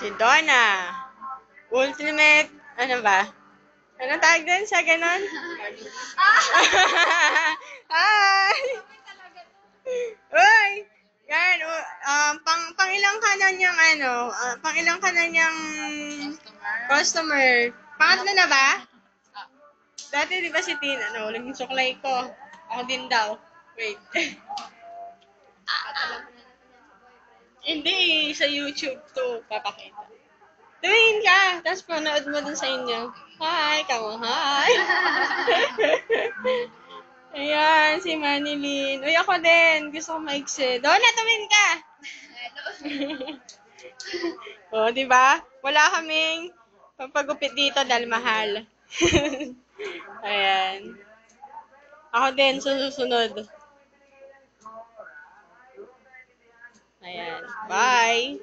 Si Donna. Ultimate, ano ba? Anong tawag din sa ganon? Hi! Uy! Yan, pang ilang ka na niyang pang ilang ka na niyang customer. Pangatlo na ba? Dati di ba si Tina, naging suklay ko. Ako din daw. Wait. Hindi, sa YouTube to papakita. Tumingin ka, tapos panood mo dun sa inyo. Hi, kamo, hi! Ayan, si Manilyn. Uy, ako din. Gusto ko maiksi. Donna, tumingin ka! O, di ba? Wala kaming pampagupit dito dahil mahal. Ayan. Ako din, susunod. Ayan. Bye!